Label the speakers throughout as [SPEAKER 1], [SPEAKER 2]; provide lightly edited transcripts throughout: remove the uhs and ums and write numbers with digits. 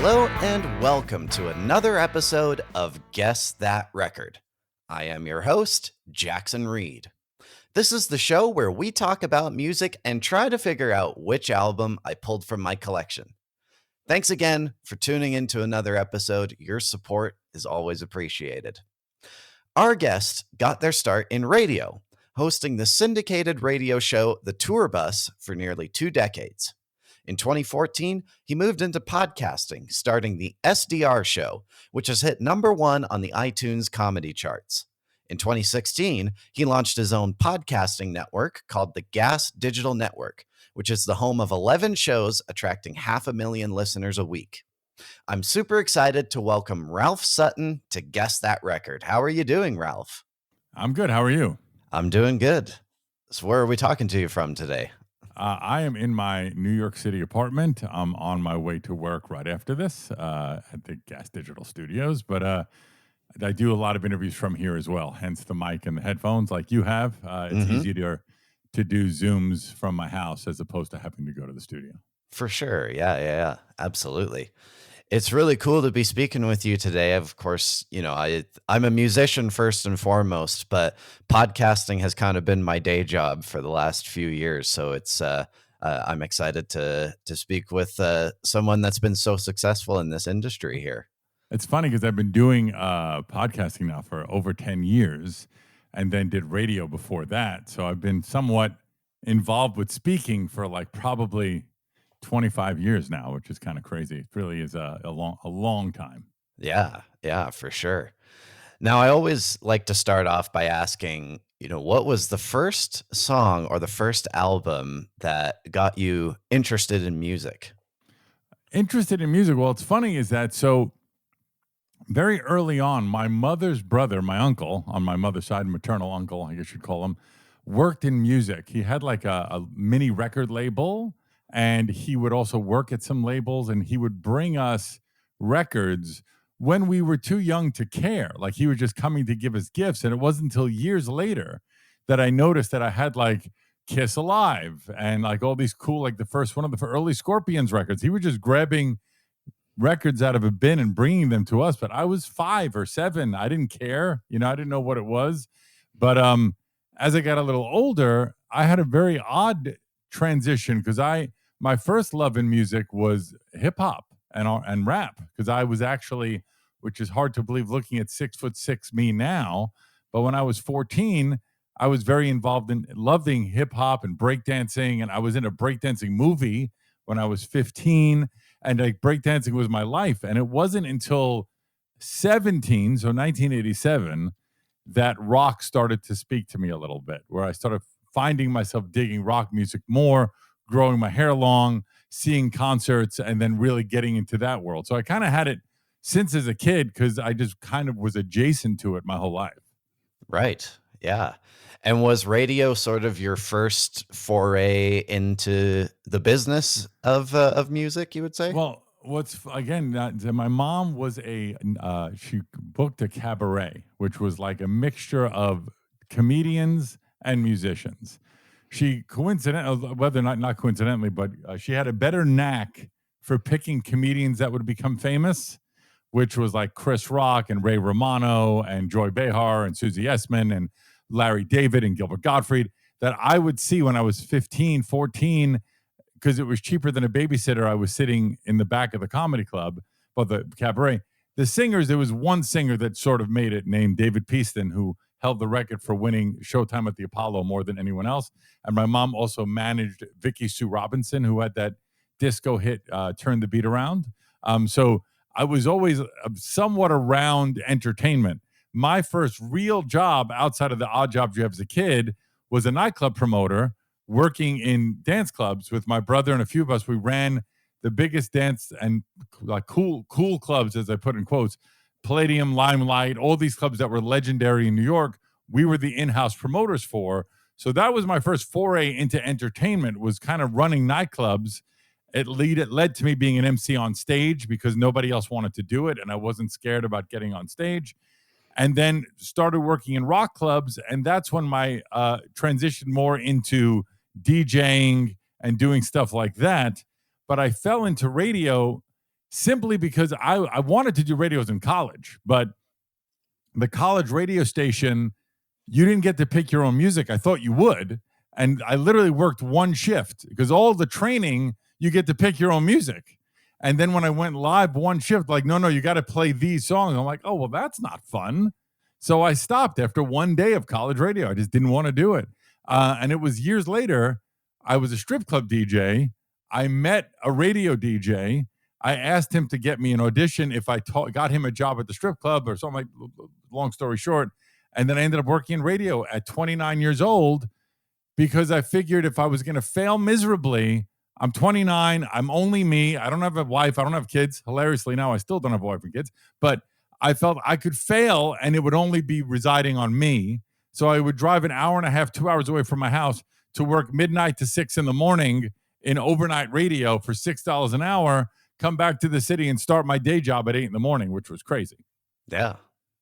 [SPEAKER 1] Hello and welcome to another episode of Guess That Record. I am your host, Jackson Reed. This is the show where we talk about music and try to figure out which album I pulled from my collection. Thanks again for tuning in to another episode. Your support is always appreciated. Our guest got their start in radio, hosting the syndicated radio show The Tour Bus for nearly 2 decades. In 2014, he moved into podcasting, starting the SDR Show, which has hit #1 on the iTunes comedy charts. In 2016, he launched his own podcasting network called the Gas Digital Network, which is the home of 11 shows attracting 500,000 listeners a week. I'm super excited to welcome Ralph Sutton to Guess That Record. How are you doing, Ralph?
[SPEAKER 2] I'm good. How are you?
[SPEAKER 1] I'm doing good. So where are we talking to you from today?
[SPEAKER 2] I am in my New York City apartment. I'm on my way to work right after this at the Gas Digital Studios, but I do a lot of interviews from here as well, hence the mic and the headphones like you have. It's easier to do Zooms from my house as opposed to having to go to the studio.
[SPEAKER 1] For sure. Yeah. Absolutely. It's really cool to be speaking with you today. Of course, I'm a musician first and foremost, but podcasting has kind of been my day job for the last few years. So it's I'm excited to speak with someone that's been so successful in this industry here.
[SPEAKER 2] It's funny because I've been doing podcasting now for over 10 years and then did radio before that. So I've been somewhat involved with speaking for like probably 25 years now, which is kind of crazy. It really is a long time.
[SPEAKER 1] Yeah, for sure. Now, I always like to start off by asking, what was the first song or the first album that got you interested in music?
[SPEAKER 2] Interested in music? Well, it's funny is that so very early on, my mother's brother, my uncle, on my mother's side, maternal uncle, I guess you'd call him, worked in music. He had like a mini record label, and he would also work at some labels, and he would bring us records when we were too young to care. Like he was just coming to give us gifts. And it wasn't until years later that I noticed that I had like Kiss Alive and like all these cool, like the first one of the early Scorpions records. He was just grabbing records out of a bin and bringing them to us. But I was 5 or 7. I didn't care. I didn't know what it was. But as I got a little older, I had a very odd transition because my first love in music was hip hop and rap, because I was actually, which is hard to believe looking at 6'6" me now, but when I was 14, I was very involved in loving hip hop and breakdancing, and I was in a breakdancing movie when I was 15, and like breakdancing was my life. And it wasn't until 17, so 1987, that rock started to speak to me a little bit, where I started finding myself digging rock music more, growing my hair long, seeing concerts, and then really getting into that world. So I kind of had it since as a kid because I just kind of was adjacent to it my whole life.
[SPEAKER 1] Right. Yeah. And was radio sort of your first foray into the business of music, you would say?
[SPEAKER 2] Well, my mom was she booked a cabaret, which was like a mixture of comedians and musicians. She whether not coincidentally, but she had a better knack for picking comedians that would become famous, which was like Chris Rock and Ray Romano and Joy Behar and Susie Essman and Larry David and Gilbert Gottfried, that I would see when I was 15, 14, because it was cheaper than a babysitter. I was sitting in the back of the comedy club, but the cabaret. The singers, there was one singer that sort of made it, named David Peaston, who held the record for winning Showtime at the Apollo more than anyone else. And my mom also managed Vicky Sue Robinson, who had that disco hit, Turn the Beat Around. So I was always somewhat around entertainment. My first real job outside of the odd jobs you have as a kid was a nightclub promoter working in dance clubs with my brother and a few of us. We ran the biggest dance and like cool clubs, as I put in quotes, Palladium, Limelight, all these clubs that were legendary in New York. We were the in-house promoters for. So that was my first foray into entertainment, was kind of running nightclubs. It led to me being an MC on stage because nobody else wanted to do it, and I wasn't scared about getting on stage. And then started working in rock clubs, and that's when my transition more into DJing and doing stuff like that. But I fell into radio simply because I wanted to do radios in college, but the college radio station, you didn't get to pick your own music. I thought you would. And I literally worked one shift because all the training, you get to pick your own music. And then when I went live one shift, like, no, you got to play these songs. I'm like, oh, well, that's not fun. So I stopped after one day of college radio. I just didn't want to do it. And it was years later, I was a strip club DJ. I met a radio DJ. I asked him to get me an audition if I got him a job at the strip club or something, like, long story short. And then I ended up working in radio at 29 years old because I figured if I was going to fail miserably, I'm 29, I'm only me, I don't have a wife, I don't have kids. Hilariously, now I still don't have a wife and kids, but I felt I could fail and it would only be residing on me. So I would drive an hour and a half, 2 hours away from my house to work midnight to 6 in the morning in overnight radio for $6 an hour, come back to the city and start my day job at 8 in the morning, which was crazy.
[SPEAKER 1] Yeah.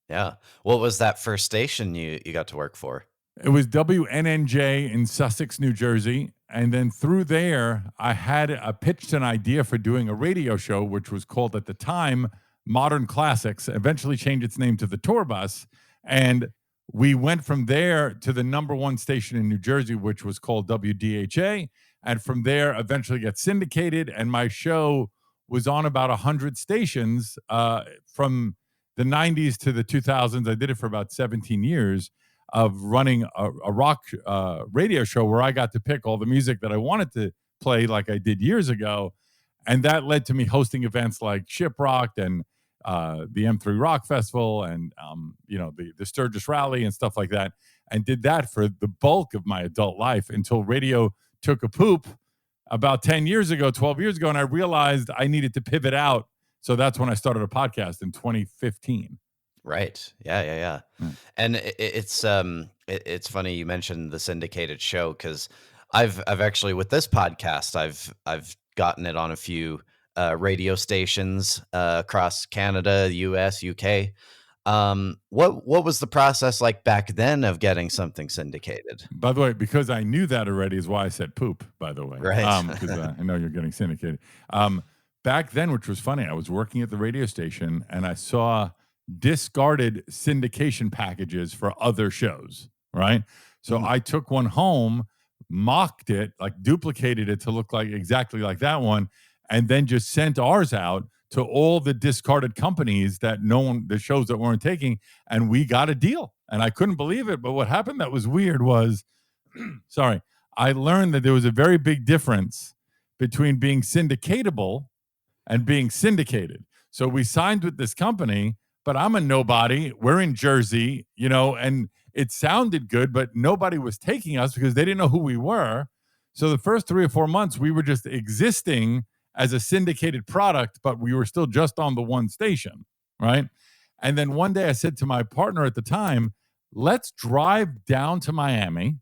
[SPEAKER 1] Yeah. What was that first station you got to work for?
[SPEAKER 2] It was WNNJ in Sussex, New Jersey. And then through there, I pitched an idea for doing a radio show, which was called at the time Modern Classics, eventually changed its name to the Tour Bus. And we went from there to the #1 station in New Jersey, which was called WDHA. And from there, eventually got syndicated. And my show was on about 100 stations from the 90s to the 2000s. I did it for about 17 years of running a rock radio show where I got to pick all the music that I wanted to play like I did years ago. And that led to me hosting events like Shiprocked and the M3 Rock Festival and, the Sturgis Rally and stuff like that. And did that for the bulk of my adult life until radio took a poop about 10 years ago, 12 years ago. And I realized I needed to pivot out. So that's when I started a podcast in 2015.
[SPEAKER 1] Right. Yeah. And it's funny you mentioned the syndicated show because I've actually with this podcast I've gotten it on a few radio stations across Canada, US, UK. What was the process like back then of getting something syndicated?
[SPEAKER 2] By the way, because I knew that already is why I said poop, by the way.
[SPEAKER 1] Right.
[SPEAKER 2] Because I know you're getting syndicated. Back then, which was funny, I was working at the radio station and I saw discarded syndication packages for other shows, right? So I took one home, mocked it, like duplicated it to look like exactly like that one, and then just sent ours out to all the discarded companies that the shows that weren't taking, and we got a deal. And I couldn't believe it. But what happened that was weird was, I learned that there was a very big difference between being syndicatable and being syndicated. So we signed with this company, but I'm a nobody. We're in Jersey, and it sounded good, but nobody was taking us because they didn't know who we were. So the first 3 or 4 months, we were just existing as a syndicated product, but we were still just on the one station, right? And then one day I said to my partner at the time, let's drive down to Miami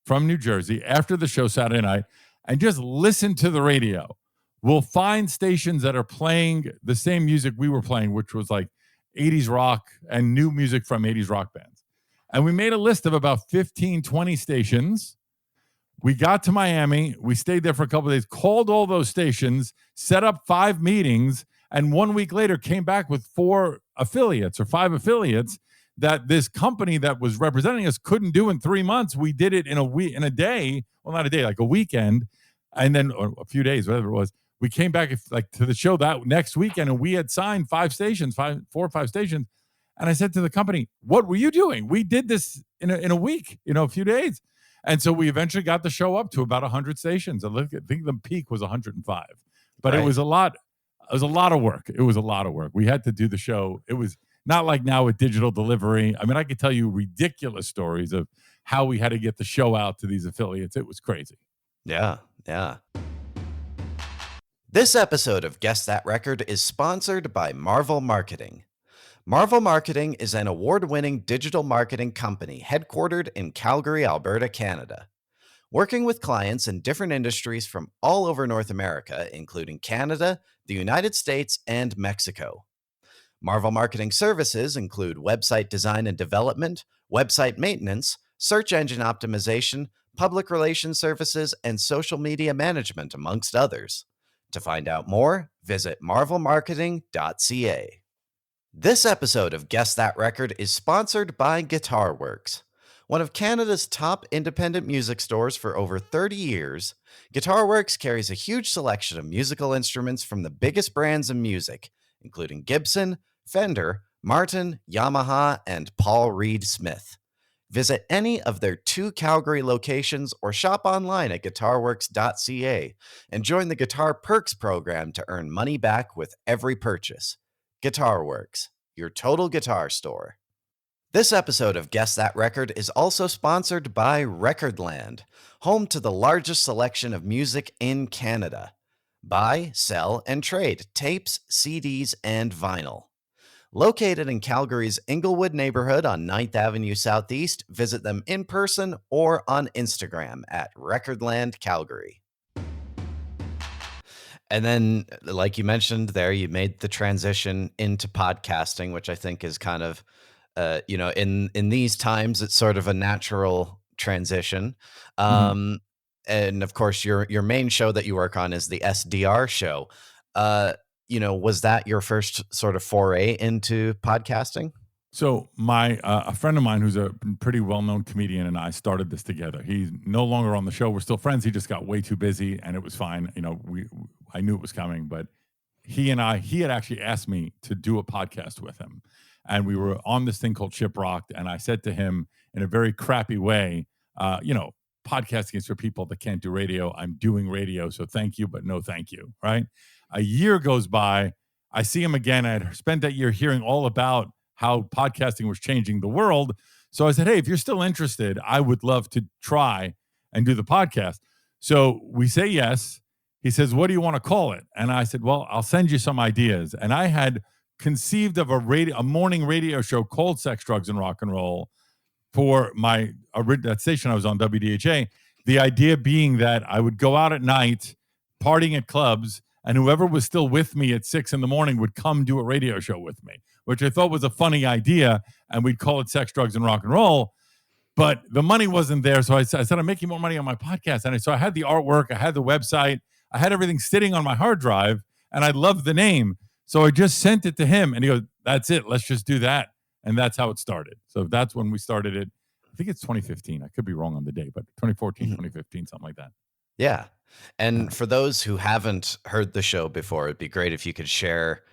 [SPEAKER 2] from New Jersey after the show Saturday night and just listen to the radio. We'll find stations that are playing the same music we were playing, which was like 80s rock and new music from 80s rock bands. And we made a list of about 15, 20 stations. We got to Miami. We stayed there for a couple of days, called all those stations, set up 5 meetings, and 1 week later came back with 4 affiliates or 5 affiliates that this company that was representing us couldn't do in 3 months. We did it in a day. Well, not a day, like a weekend, and then or a few days, whatever it was. We came back to the show that next weekend, and we had signed 4 or 5 stations. And I said to the company, "What were you doing? We did this in a week, a few days." And so we eventually got the show up to about 100 stations. I think the peak was 105, but It was a lot. It was a lot of work. It was a lot of work. We had to do the show. It was not like now with digital delivery. I mean, I could tell you ridiculous stories of how we had to get the show out to these affiliates. It was crazy.
[SPEAKER 1] Yeah. This episode of Guess That Record is sponsored by Marvel Marketing. Marvel Marketing is an award-winning digital marketing company headquartered in Calgary, Alberta, Canada. Working with clients in different industries from all over North America, including Canada, the United States, and Mexico. Marvel Marketing services include website design and development, website maintenance, search engine optimization, public relations services, and social media management, amongst others. To find out more, visit marvelmarketing.ca. This episode of Guess That Record is sponsored by Guitar Works. One of Canada's top independent music stores for over 30 years, Guitar Works carries a huge selection of musical instruments from the biggest brands in music, including Gibson, Fender, Martin, Yamaha, and Paul Reed Smith. Visit any of their 2 Calgary locations or shop online at guitarworks.ca and join the Guitar Perks program to earn money back with every purchase. Guitar Works, your total guitar store. This episode of Guess That Record is also sponsored by Recordland, home to the largest selection of music in Canada. Buy, sell, and trade tapes, CDs, and vinyl. Located in Calgary's Inglewood neighborhood on 9th Avenue Southeast, visit them in person or on Instagram at Recordland Calgary. And then, like you mentioned there, you made the transition into podcasting, which I think is kind of, in these times, it's sort of a natural transition. And of course, your main show that you work on is the SDR Show. Was that your first sort of foray into podcasting?
[SPEAKER 2] So a friend of mine who's a pretty well-known comedian and I started this together. He's no longer on the show. We're still friends. He just got way too busy and it was fine. I knew it was coming, but he had actually asked me to do a podcast with him. And we were on this thing called Shiprocked. And I said to him in a very crappy way, podcasting is for people that can't do radio. I'm doing radio. So thank you, but no thank you. Right. A year goes by. I see him again. I had spent that year hearing all about how podcasting was changing the world. So I said, hey, if you're still interested, I would love to try and do the podcast. So we say yes. He says, what do you want to call it? And I said, well, I'll send you some ideas. And I had conceived of a morning radio show called Sex, Drugs, and Rock and Roll for that station I was on, WDHA. The idea being that I would go out at night, partying at clubs, and whoever was still with me at 6 a.m. would come do a radio show with me, which I thought was a funny idea. And we'd call it Sex, Drugs, and Rock and Roll. But the money wasn't there. So I said, I'm making more money on my podcast. And so I had the artwork, I had the website, I had everything sitting on my hard drive, and I loved the name. So I just sent it to him, and he goes, that's it. Let's just do that. And that's how it started. So that's when we started it. I think it's 2015. I could be wrong on the day, but 2014, 2015, something like that.
[SPEAKER 1] Yeah. And for those who haven't heard the show before, it'd be great if you could share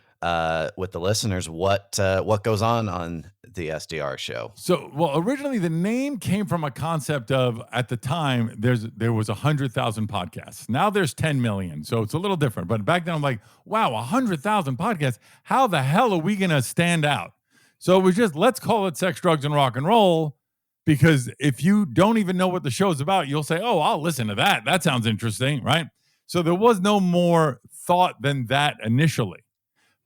[SPEAKER 1] with the listeners what goes on the SDR Show.
[SPEAKER 2] So, originally the name came from a concept of, at the time, there was 100,000 podcasts. Now there's 10 million, so it's a little different. But back then I'm like, wow, 100,000 podcasts. How the hell are we going to stand out? So it was just, let's call it Sex, Drugs, and Rock and Roll, because if you don't even know what the show's about, you'll say, oh, I'll listen to that. That sounds interesting, right? So there was no more thought than that initially.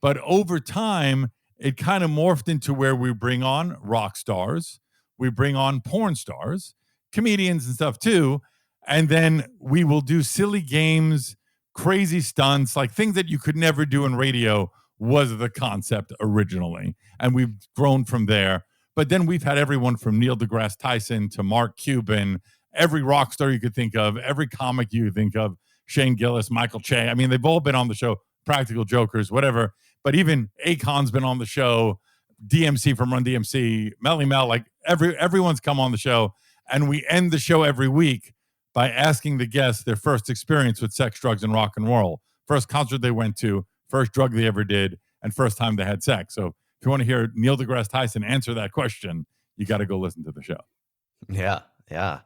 [SPEAKER 2] But over time, it kind of morphed into where we bring on rock stars, we bring on porn stars, comedians and stuff too, and then we will do silly games, crazy stunts, like things that you could never do in radio was the concept originally. And we've grown from there. But then we've had everyone from Neil deGrasse Tyson to Mark Cuban, every rock star you could think of, every comic you could think of, Shane Gillis, Michael Che. I mean, they've all been on the show, Practical Jokers, whatever. But even Akon's been on the show, DMC from Run DMC, Melly Mel, like everyone's come on the show. And we end the show every week by asking the guests their first experience with sex, drugs, and rock and roll. First concert they went to, first drug they ever did, and first time they had sex. So if you want to hear Neil deGrasse Tyson answer that question, you got to go listen to the show.
[SPEAKER 1] Yeah, yeah.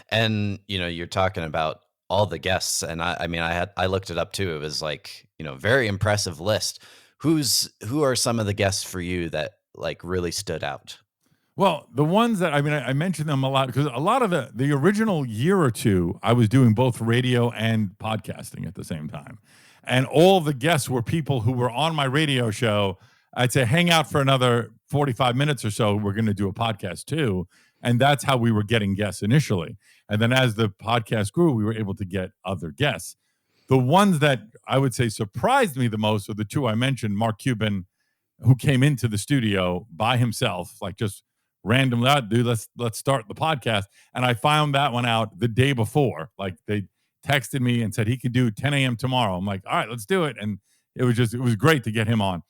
[SPEAKER 1] And, you're talking about all the guests, and I looked it up too. It was like, very impressive list. Who are some of the guests for you that like really stood out?
[SPEAKER 2] Well, the ones that, I mentioned them a lot because a lot of the original year or two, I was doing both radio and podcasting at the same time. And all the guests were people who were on my radio show. I'd say, hang out for another 45 minutes or so. We're going to do a podcast too. And that's how we were getting guests initially. And then as the podcast grew, we were able to get other guests. The ones that I would say surprised me the most are the two I mentioned, Mark Cuban, who came into the studio by himself, like just randomly, dude, let's start the podcast. And I found that one out the day before. Like they texted me and said he could do 10 a.m. tomorrow. I'm like, all right, let's do it. And it was great to get him on.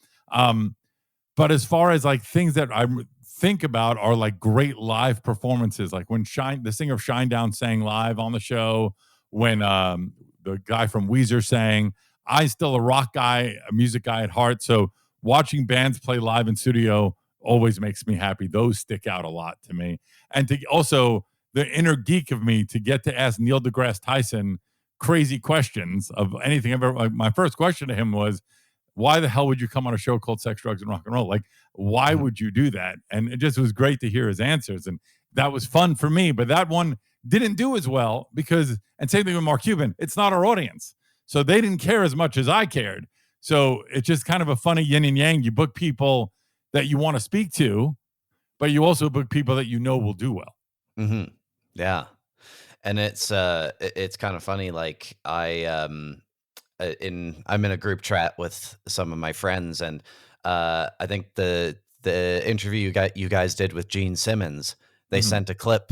[SPEAKER 2] But as far as like things that I think about are like great live performances, like when the singer of Shinedown sang live on the show, when the guy from Weezer sang. I'm still a rock guy, a music guy at heart. So watching bands play live in studio always makes me happy. Those stick out a lot to me. And to also the inner geek of me to get to ask Neil deGrasse Tyson crazy questions of anything I've ever. Like my first question to him was, why the hell would you come on a show called Sex, Drugs, and Rock and Roll? Like, why would you do that? And it just was great to hear his answers. And that was fun for me. But that one didn't do as well because, and same thing with Mark Cuban, it's not our audience. So they didn't care as much as I cared. So it's just kind of a funny yin and yang. You book people that you want to speak to, but you also book people that you know will do well.
[SPEAKER 1] Mm-hmm. Yeah. And it's kind of funny. Like I'm in a group chat with some of my friends, and I think the interview you guys did with Gene Simmons, they sent a clip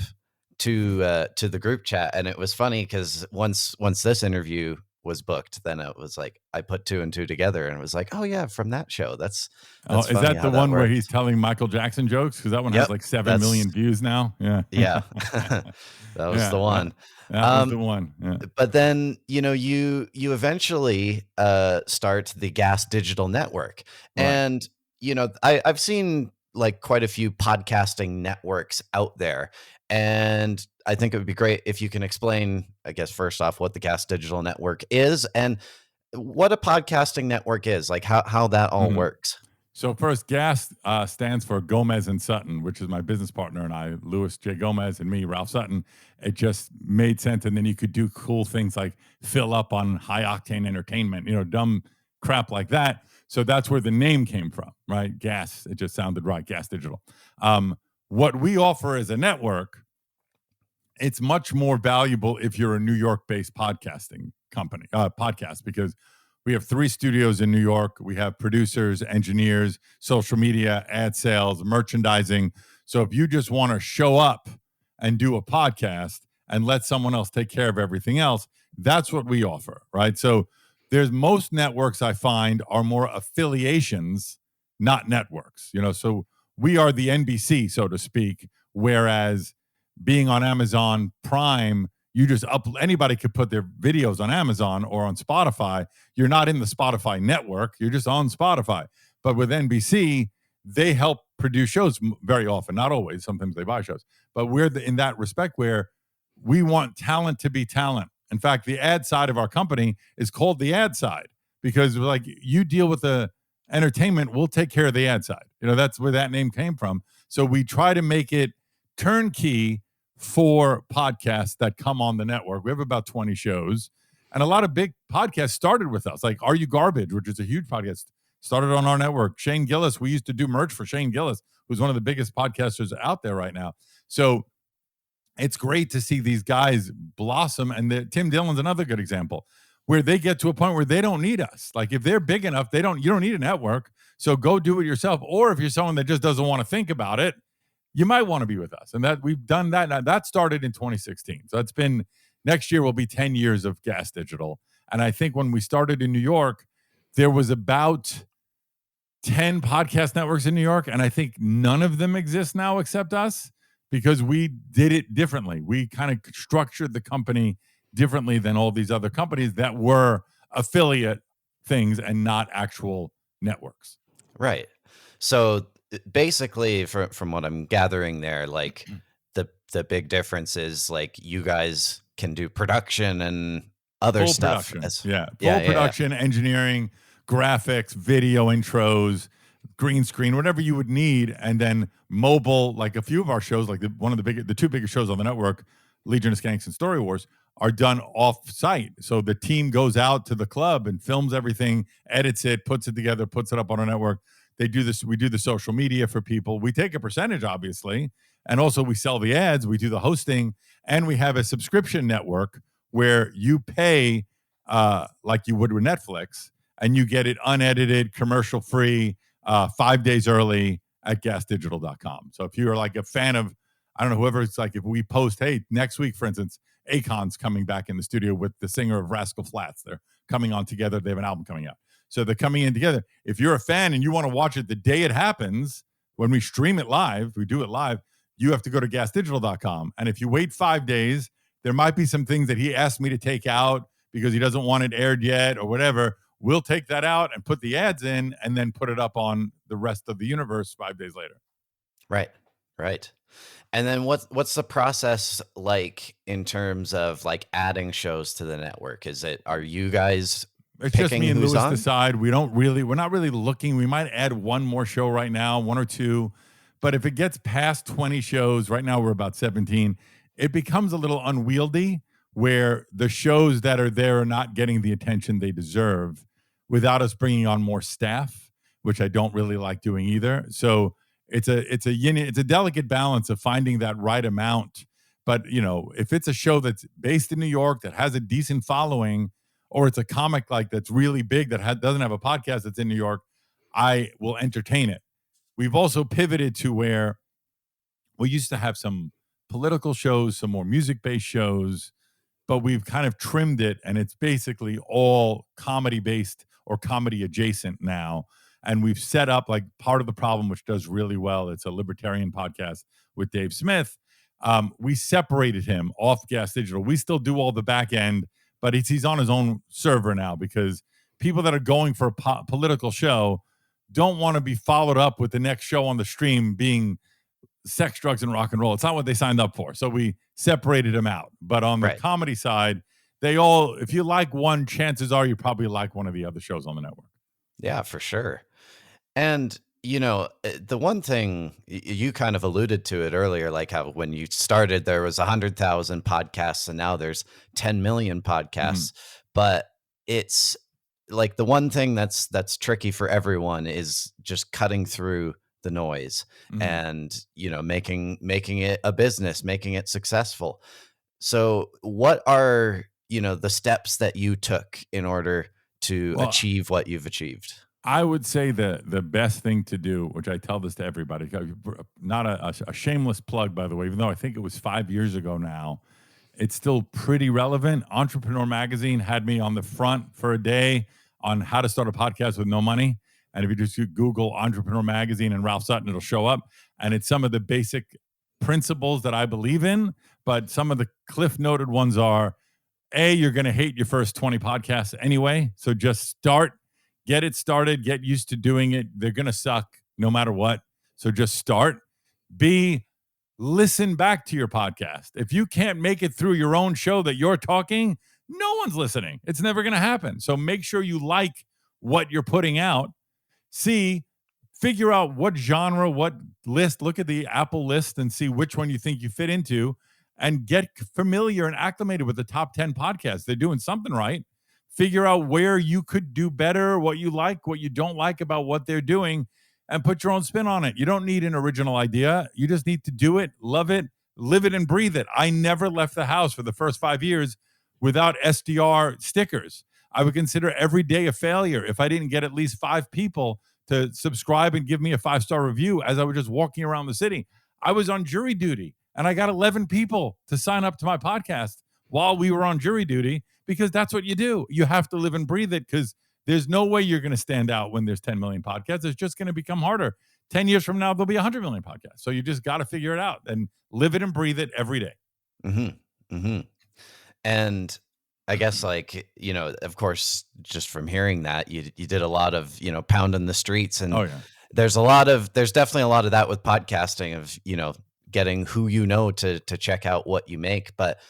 [SPEAKER 1] to the group chat, and it was funny because once this interview was booked, then it was like I put two and two together, and it was like, oh yeah, from that show. That's
[SPEAKER 2] is that the one where he's telling Michael Jackson jokes? Because that one has like 7 million views now. Yeah,
[SPEAKER 1] yeah, that was the one.
[SPEAKER 2] That was the one. Yeah.
[SPEAKER 1] But then you eventually start the Gas Digital Network,
[SPEAKER 2] Right.
[SPEAKER 1] and I've seen like quite a few podcasting networks out there, and I think it would be great if you can explain, I guess, first off, what the Gas Digital Network is and what a podcasting network is, like how that all works.
[SPEAKER 2] So first, GAS stands for Gomez and Sutton, which is my business partner and I, Louis J. Gomez, and me, Ralph Sutton. It just made sense, and then you could do cool things like fill up on high-octane entertainment, dumb crap like that. So that's where the name came from, right? GAS, it just sounded right, GAS Digital. What we offer as a network, it's much more valuable if you're a New York-based podcasting company, podcast, because we have 3 studios in New York. We have producers, engineers, social media, ad sales, merchandising. So if you just want to show up and do a podcast and let someone else take care of everything else, that's what we offer, right? So there's most networks I find are more affiliations, not networks. So we are the NBC, so to speak, whereas being on Amazon Prime, you just anybody could put their videos on Amazon or on Spotify. You're not in the Spotify network. You're just on Spotify. But with NBC, they help produce shows very often, not always. Sometimes they buy shows. But we're in that respect where we want talent to be talent. In fact, the ad side of our company is called the ad side because like you deal with the entertainment, we'll take care of the ad side. That's where that name came from. So we try to make it turnkey for podcasts that come on the network. We have about 20 shows, and a lot of big podcasts started with us, like Are You Garbage, which is a huge podcast, started on our network. Shane Gillis, we used to do merch for Shane Gillis, who's one of the biggest podcasters out there right now. So it's great to see these guys blossom, and Tim Dillon's another good example, where they get to a point where they don't need us. Like if they're big enough, you don't need a network, so go do it yourself. Or if you're someone that just doesn't want to think about it, you might want to be with us. And that we've done that. Now, that started in 2016. So it's been, next year will be 10 years of Gas Digital. And I think when we started in New York, there was about 10 podcast networks in New York. And I think none of them exist now except us because we did it differently. We kind of structured the company differently than all these other companies that were affiliate things and not actual networks.
[SPEAKER 1] Right. So basically, from what I'm gathering there, like the big difference is like you guys can do production and other
[SPEAKER 2] full
[SPEAKER 1] stuff.
[SPEAKER 2] Full production, engineering, graphics, video intros, green screen, whatever you would need, and then mobile. Like a few of our shows, like the 2 biggest shows on the network, Legion of Skanks and Story Wars, are done off-site. So the team goes out to the club and films everything, edits it, puts it together, puts it up on our network. They do this. We do the social media for people. We take a percentage, obviously, and also we sell the ads. We do the hosting, and we have a subscription network where you pay like you would with Netflix, and you get it unedited, commercial-free, 5 days early at gasdigital.com. So if you're like a fan of, I don't know, whoever, it's like if we post, hey, next week, for instance, Akon's coming back in the studio with the singer of Rascal Flatts. They're coming on together. They have an album coming out. So they're coming in together. If you're a fan and you want to watch it the day it happens, when we stream it live, we do it live, you have to go to gasdigital.com. And if you wait 5 days, there might be some things that he asked me to take out because he doesn't want it aired yet or whatever. We'll take that out and put the ads in and then put it up on the rest of the universe 5 days later.
[SPEAKER 1] Right. And then what's the process like in terms of like adding shows to the network? Are you guys
[SPEAKER 2] It's just me and
[SPEAKER 1] who's
[SPEAKER 2] Louis
[SPEAKER 1] on?
[SPEAKER 2] decide. We're not really looking. We might add one more show right now, one or two. But if it gets past 20 shows, right now we're about 17, it becomes a little unwieldy where the shows that are there are not getting the attention they deserve without us bringing on more staff, which I don't really like doing either. So it's a delicate balance of finding that right amount. But, if it's a show that's based in New York that has a decent following, or it's a comic like that's really big that doesn't have a podcast that's in New York, I will entertain it. We've also pivoted to where we used to have some political shows, some more music-based shows, but we've kind of trimmed it, and it's basically all comedy-based or comedy adjacent now. And we've set up like Part of the Problem, which does really well. It's a libertarian podcast with Dave Smith. We separated him off Gas Digital. We still do all the back end, but he's on his own server now because people that are going for a political show don't want to be followed up with the next show on the stream being sex, drugs, and rock and roll. It's not what they signed up for. So we separated them out. But on the comedy side, if you like one, chances are you probably like one of the other shows on the network.
[SPEAKER 1] Yeah, for sure. And, the one thing you kind of alluded to it earlier, like how when you started, there was 100,000 podcasts and now there's 10 million podcasts. But it's like the one thing that's tricky for everyone is just cutting through the noise and, making it a business, making it successful. So what are, the steps that you took in order to achieve what you've achieved?
[SPEAKER 2] I would say the best thing to do, which I tell this to everybody, not a shameless plug, by the way, even though I think it was 5 years ago now, it's still pretty relevant. Entrepreneur Magazine had me on the front for a day on how to start a podcast with no money. And if you just Google Entrepreneur Magazine and Ralph Sutton, it'll show up. And it's some of the basic principles that I believe in, but some of the cliff noted ones are, you're going to hate your first 20 podcasts anyway. So just start. Get it started, get used to doing it. They're going to suck no matter what. So just start. B, listen back to your podcast. If you can't make it through your own show that you're talking, no one's listening. It's never going to happen. So make sure you like what you're putting out. C, figure out what genre, what list. Look at the Apple list and see which one you think you fit into and get familiar and acclimated with the top 10 podcasts. They're doing something right. Figure out where you could do better, what you like, what you don't like about what they're doing, and put your own spin on it. You don't need an original idea. You just need to do it, love it, live it, and breathe it. I never left the house for the first 5 years without SDR stickers. I would consider every day a failure if I didn't get at least 5 people to subscribe and give me a 5-star review as I was just walking around the city. I was on jury duty, and I got 11 people to sign up to my podcast while we were on jury duty, because that's what you do. You have to live and breathe it, because there's no way you're going to stand out when there's 10 million podcasts. It's just going to become harder. 10 years from now, there'll be 100 million podcasts. So you just got to figure it out and live it and breathe it every day.
[SPEAKER 1] And I guess, like, of course, just from hearing that, you did a lot of, pounding the streets. And there's definitely a lot of that with podcasting of, getting who to check out what you make. But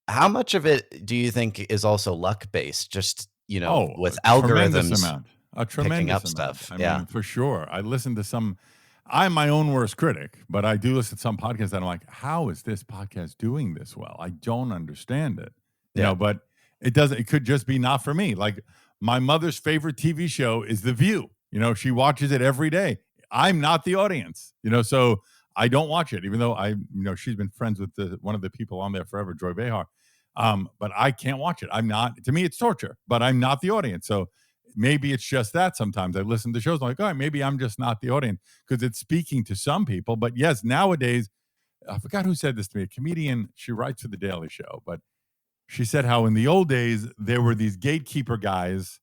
[SPEAKER 1] how much of it do you think is also luck based? Just, with algorithms
[SPEAKER 2] a tremendous
[SPEAKER 1] picking up
[SPEAKER 2] amount.
[SPEAKER 1] stuff.
[SPEAKER 2] I mean, for sure. I listen to some. I'm my own worst critic, but I do listen to some podcasts that I'm like, how is this podcast doing this well? I don't understand it. But it doesn't. It could just be not for me. Like, my mother's favorite TV show is The View. She watches it every day. I'm not the audience. So I don't watch it, even though she's been friends with one of the people on there forever, Joy Behar. But I can't watch it. I'm not. To me, it's torture. But I'm not the audience. So maybe it's just that. Sometimes I listen to shows, I'm like, all right, maybe I'm just not the audience, because it's speaking to some people. But yes, nowadays, I forgot who said this to me. A comedian. She writes for The Daily Show, but she said how in the old days, there were these gatekeeper guys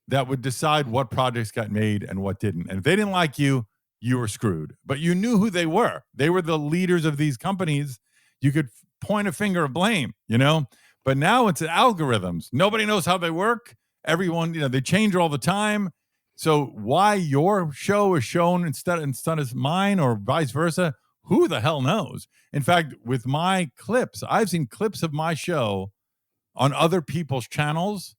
[SPEAKER 2] that would decide what projects got made and what didn't. And if they didn't like you, you were screwed. But you knew who they were. They were the leaders of these companies. You could point a finger of blame, But now it's algorithms. Nobody knows how they work. Everyone, they change all the time. So why your show is shown instead of mine or vice versa, who the hell knows? In fact, with my clips, I've seen clips of my show on other people's channels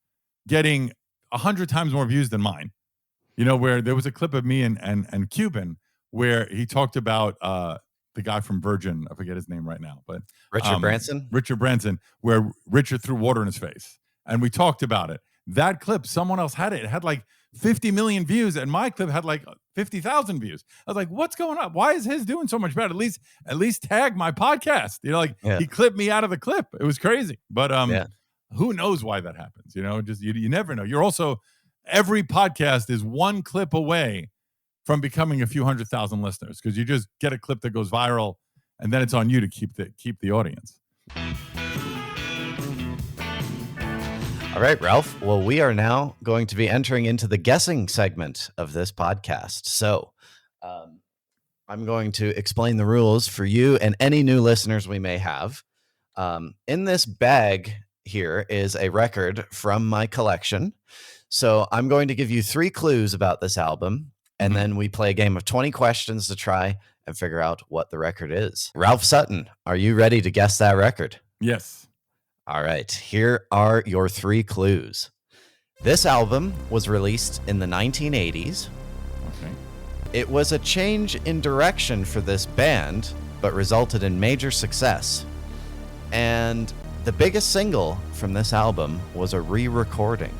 [SPEAKER 2] getting 100 times more views than mine. Where there was a clip of me and Cuban where he talked about the guy from Virgin. I forget his name right now, but
[SPEAKER 1] Richard Branson?
[SPEAKER 2] Richard Branson, where Richard threw water in his face. And we talked about it. That clip, someone else had it. It had like 50 million views, and my clip had like 50,000 views. I was like, what's going on? Why is his doing so much better? At least tag my podcast. He clipped me out of the clip. It was crazy. But who knows why that happens? Just you never know. You're also, every podcast is one clip away from becoming a few 100,000 listeners, because you just get a clip that goes viral, and then it's on you to keep the audience.
[SPEAKER 1] All right, Ralph. Well, we are now going to be entering into the guessing segment of this podcast. So I'm going to explain the rules for you and any new listeners we may have. In this bag here is a record from my collection. So I'm going to give you 3 clues about this album, and then we play a game of 20 questions to try and figure out what the record is. Ralph Sutton, are you ready to guess that record?
[SPEAKER 2] Yes.
[SPEAKER 1] All right, here are your 3 clues. This album was released in the 1980s.
[SPEAKER 2] Okay.
[SPEAKER 1] It was a change in direction for this band, but resulted in major success. And the biggest single from this album was a re-recording.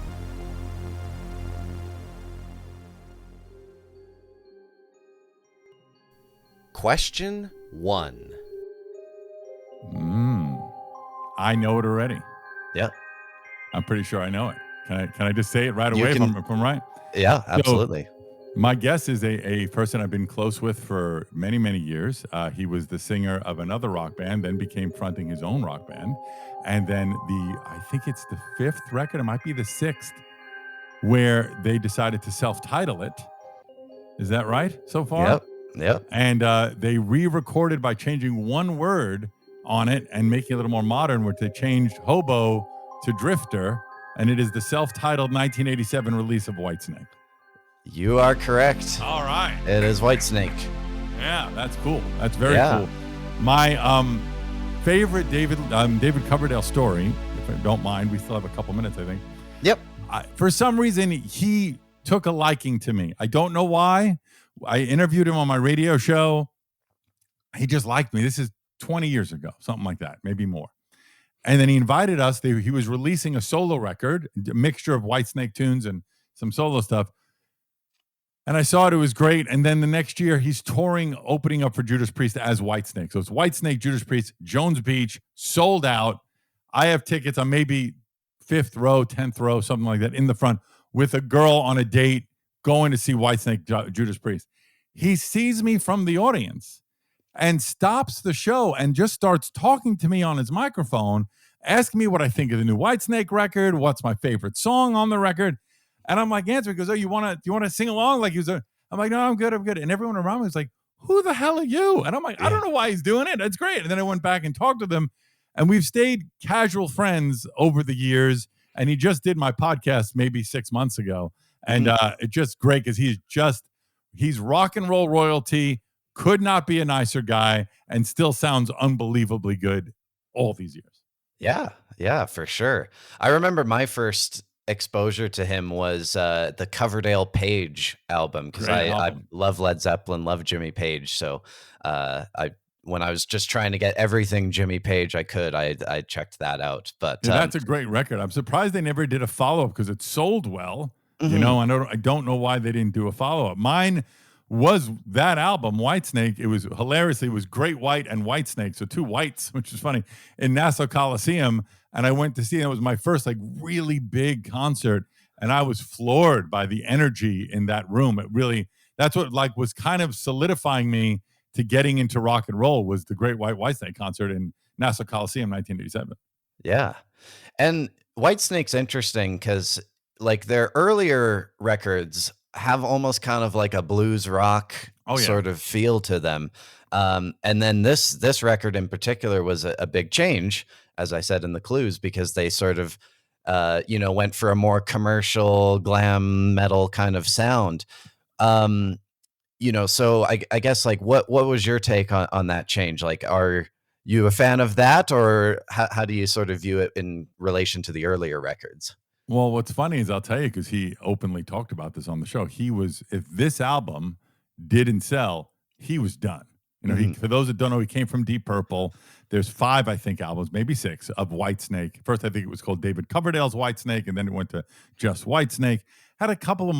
[SPEAKER 1] Question 1.
[SPEAKER 2] I know it already.
[SPEAKER 1] Yep.
[SPEAKER 2] I'm pretty sure I know it. Can I just say it right away if I'm right?
[SPEAKER 1] Yeah, absolutely.
[SPEAKER 2] So, my guess is a person I've been close with for many, many years. He was the singer of another rock band, then became fronting his own rock band. And then I think it's the 5th record, it might be the 6th, where they decided to self-title it. Is that right so far?
[SPEAKER 1] Yep.
[SPEAKER 2] And they re-recorded by changing one word on it and making it a little more modern, where they changed hobo to drifter, and it is the self-titled 1987 release of Whitesnake.
[SPEAKER 1] You are correct.
[SPEAKER 2] All right.
[SPEAKER 1] It is Whitesnake.
[SPEAKER 2] Yeah, that's cool. That's very cool. My favorite David Coverdale story, if I don't mind, we still have a couple minutes, I think.
[SPEAKER 1] Yep.
[SPEAKER 2] For some reason, he took a liking to me. I don't know why. I interviewed him on my radio show. He just liked me. This is 20 years ago, something like that, maybe more. And then he invited us. He was releasing a solo record, a mixture of Whitesnake tunes and some solo stuff. And I saw it. It was great. And then the next year, he's touring, opening up for Judas Priest as Whitesnake. So it's Whitesnake, Judas Priest, Jones Beach, sold out. I have tickets on maybe 5th row, 10th row, something like that, in the front, with a girl on a date going to see Whitesnake, Judas Priest. He sees me from the audience and stops the show and just starts talking to me on his microphone, asking me what I think of the new Whitesnake record, what's my favorite song on the record. And I'm like, answer. He goes, "Oh, do you want to sing along?" I'm like, "No, I'm good. And everyone around me was like, "Who the hell are you?" And I'm like, "I don't know why he's doing it. That's great." And then I went back and talked to them, and we've stayed casual friends over the years. And he just did my podcast maybe 6 months ago. And it's just great because he's rock and roll royalty, could not be a nicer guy, and still sounds unbelievably good all these years.
[SPEAKER 1] Yeah, for sure. I remember my first exposure to him was the Coverdale Page album, because I love Led Zeppelin, love Jimmy Page. So when I was just trying to get everything Jimmy Page I could, I checked that out. But
[SPEAKER 2] that's a great record. I'm surprised they never did a follow-up because it sold well. I don't know why they didn't do a follow-up. Mine was that album, Whitesnake. It was hilarious. It was Great White and Whitesnake, so 2 whites, which is funny, in Nassau Coliseum. And I went to see it. It was my first really big concert, and I was floored by the energy in that room. That's what was kind of solidifying me to getting into rock and roll, was the Great White Whitesnake concert in Nassau Coliseum, 1987.
[SPEAKER 1] Yeah. And Whitesnake's interesting because like their earlier records have almost kind of like a blues rock
[SPEAKER 2] Oh yeah.
[SPEAKER 1] sort of feel to them. And then this record in particular was a big change, as I said in the clues, because they sort of went for a more commercial glam metal kind of sound. Um, so I guess like what was your take on that change? Like, are you a fan of that, or how do you sort of view it in relation to the earlier records?
[SPEAKER 2] Well, what's funny is I'll tell you because he openly talked about this on the show. He was if this album didn't sell, he was done. He
[SPEAKER 1] Mhm.
[SPEAKER 2] for those that don't know, he came from Deep Purple. There's 5, I think, albums, maybe 6 of Whitesnake. First, I think it was called David Coverdale's Whitesnake, and then it went to just Whitesnake. Had a couple of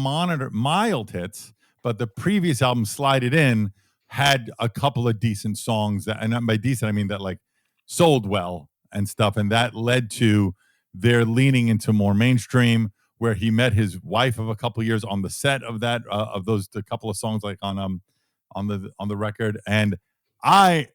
[SPEAKER 2] mild hits, but the previous album, Slide It In, had a couple of decent songs that, and by decent, I mean that like sold well and stuff, and that led to they're leaning into more mainstream, where he met his wife of a couple of years on the set of that of those a couple of songs like on the record. And I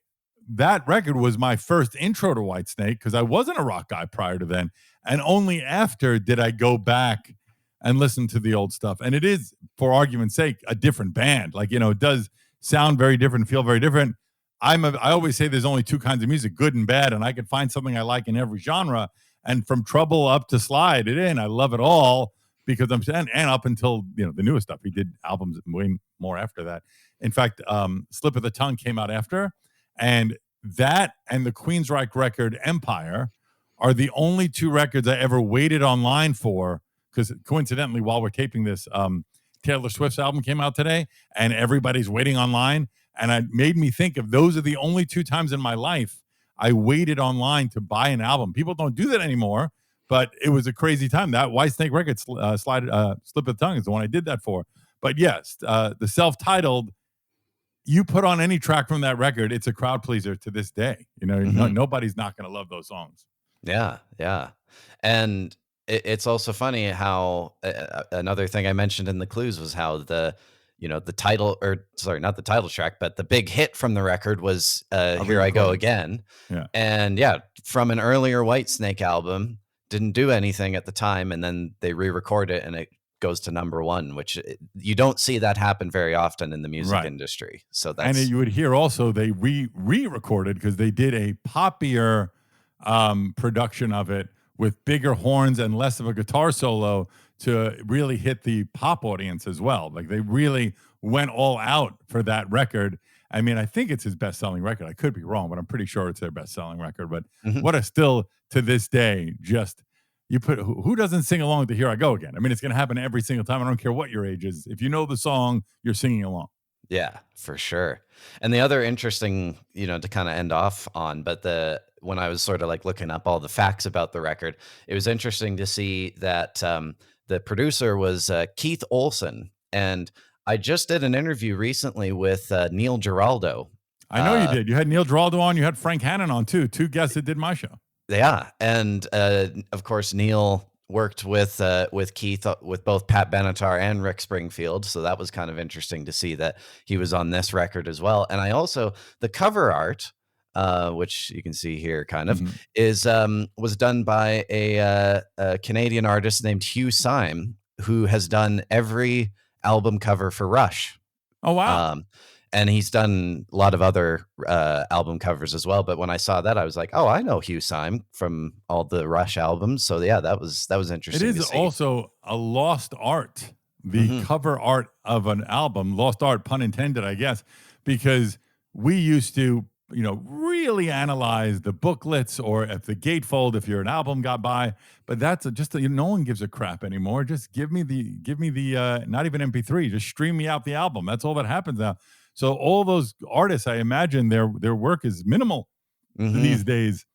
[SPEAKER 2] that record was my first intro to Whitesnake because I wasn't a rock guy prior to then, and only after did I go back and listen to the old stuff. And it is, for argument's sake, a different band. Like, it does sound very different, feel very different. I always say there's only 2 kinds of music, good and bad, and I could find something I like in every genre. And from Trouble up to Slide It In, I love it all because and up until the newest stuff. He did albums way more after that. In fact, Slip of the Tongue came out after, and that and the Queensryche record Empire are the only 2 records I ever waited online for. Because coincidentally, while we're taping this, Taylor Swift's album came out today, and everybody's waiting online. And it made me think of those are the only 2 times in my life I waited online to buy an album. People don't do that anymore, but it was a crazy time. That Whitesnake record, Slip of the Tongue, is the one I did that for. But yes, the self-titled, you put on any track from that record, it's a crowd pleaser to this day.
[SPEAKER 1] Mhm.
[SPEAKER 2] Nobody's not going to love those songs.
[SPEAKER 1] Yeah, yeah. And it's also funny how another thing I mentioned in the clues was how the title, or sorry, not the title track, but the big hit from the record was
[SPEAKER 2] A
[SPEAKER 1] Here I Go
[SPEAKER 2] re-recording.
[SPEAKER 1] Again.
[SPEAKER 2] Yeah.
[SPEAKER 1] And yeah, from an earlier Whitesnake album, didn't do anything at the time. And then they re record it and it goes to number one, which you don't see that happen very often in the music
[SPEAKER 2] Right.
[SPEAKER 1] industry. So
[SPEAKER 2] And
[SPEAKER 1] that's,
[SPEAKER 2] you would hear also they re-recorded because they did a poppier production of it with bigger horns and less of a guitar solo to really hit the pop audience as well. Like they really went all out for that record. I mean, I think it's his best-selling record. I could be wrong, but I'm pretty sure it's their best-selling record. But
[SPEAKER 1] mhm.
[SPEAKER 2] what a still to this day, just you put who doesn't sing along to Here I Go Again? I mean, it's going to happen every single time. I don't care what your age is. If you know the song, you're singing along.
[SPEAKER 1] Yeah, for sure. And the other interesting, to kind of end off on, but when I was sort of like looking up all the facts about the record, it was interesting to see that the producer was Keith Olsen. And I just did an interview recently with Neil Giraldo.
[SPEAKER 2] I know you
[SPEAKER 1] Uh,
[SPEAKER 2] did. You had Neil Giraldo on. You had Frank Hannon on too. 2 guests that did my show.
[SPEAKER 1] Yeah, and of course Neil worked with Keith with both Pat Benatar and Rick Springfield, so that was kind of interesting to see that he was on this record as well. And I also the cover art, which you can see here, kind of
[SPEAKER 2] Mhm.
[SPEAKER 1] is was done by a Canadian artist named Hugh Syme, who has done every album cover for Rush.
[SPEAKER 2] Oh wow!
[SPEAKER 1] Um, and he's done a lot of other album covers as well. But when I saw that, I was like, "Oh, I know Hugh Syme from all the Rush albums." So yeah, that was
[SPEAKER 2] It
[SPEAKER 1] interesting to
[SPEAKER 2] is
[SPEAKER 1] see.
[SPEAKER 2] also a lost art. The
[SPEAKER 1] Hmm.
[SPEAKER 2] cover art of an album, lost art, pun intended, I guess, because we used to, really analyze the booklets or if the gatefold, if you're an album got by. But that's no one gives a crap anymore. Just give me the not even MP3, just stream me out the album. That's all that happens now. So all those artists, I imagine their work is minimal these
[SPEAKER 1] Hmm.
[SPEAKER 2] days.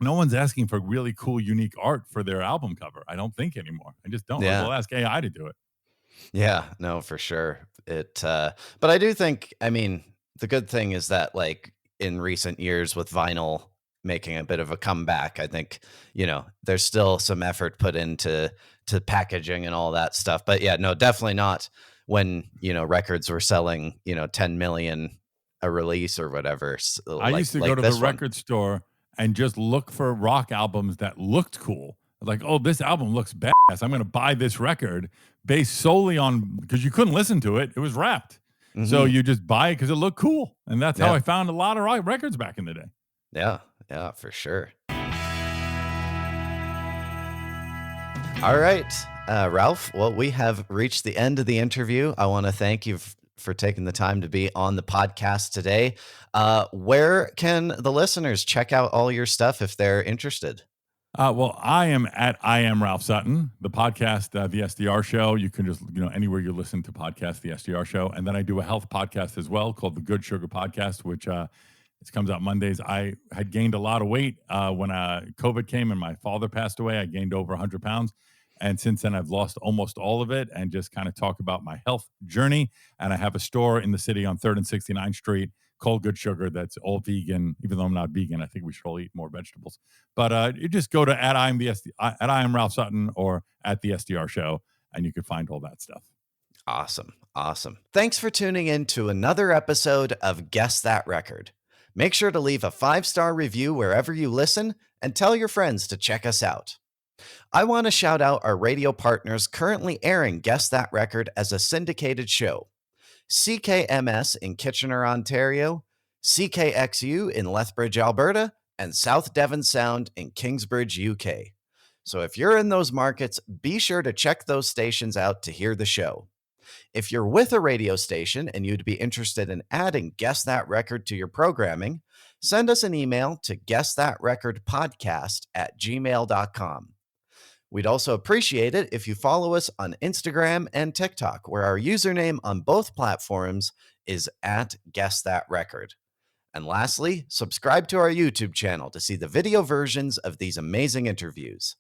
[SPEAKER 2] No one's asking for really cool, unique art for their album cover. I don't think anymore. I just don't.
[SPEAKER 1] Yeah,
[SPEAKER 2] They'll ask AI to do it.
[SPEAKER 1] yeah, no, for sure. But I do think, I mean, the good thing is that like in recent years with vinyl making a bit of a comeback, I think there's still some effort put into to packaging and all that stuff. But yeah, no, definitely not when records were selling 10 million a release or whatever,
[SPEAKER 2] I
[SPEAKER 1] like
[SPEAKER 2] used to go to the
[SPEAKER 1] this one.
[SPEAKER 2] record store and just look for rock albums that looked cool. Like, oh, this album looks badass. I'm going to buy this record based solely on, because you couldn't listen to it. It was wrapped. So you just buy it because it looked cool. And that's how I found a lot of rock records back in the day.
[SPEAKER 1] Yeah, for sure. All right, Ralph, well, we have reached the end of the interview. I want to thank you for taking the time to be on the podcast today. Where can the listeners check out all your stuff if they're interested?
[SPEAKER 2] Well, I am Ralph Sutton, the podcast, the SDR Show. You can just, anywhere you listen to podcasts, the SDR Show. And then I do a health podcast as well called the Good Sugar Podcast, which it comes out Mondays. I had gained a lot of weight when COVID came and my father passed away. I gained over 100 pounds. And since then, I've lost almost all of it, and just kind of talk about my health journey. And I have a store in the city on 3rd and 69th Street called Good Sugar that's all vegan. Even though I'm not vegan, I think we should all eat more vegetables. But you just go to at I am Ralph Sutton or at the SDR Show, and you can find all that stuff.
[SPEAKER 1] Awesome. Thanks for tuning in to another episode of Guess That Record. Make sure to leave a 5-star review wherever you listen, and tell your friends to check us out. I want to shout out our radio partners currently airing Guess That Record as a syndicated show: CKMS in Kitchener, Ontario, CKXU in Lethbridge, Alberta, and South Devon Sound in Kingsbridge, UK. So if you're in those markets, be sure to check those stations out to hear the show. If you're with a radio station and you'd be interested in adding Guess That Record to your programming, send us an email to guessthatrecordpodcast@gmail.com. We'd also appreciate it if you follow us on Instagram and TikTok, where our username on both platforms is @GuessThatRecord. And lastly, subscribe to our YouTube channel to see the video versions of these amazing interviews.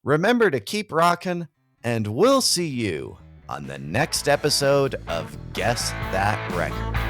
[SPEAKER 1] Remember to keep rocking, and we'll see you on the next episode of Guess That Record.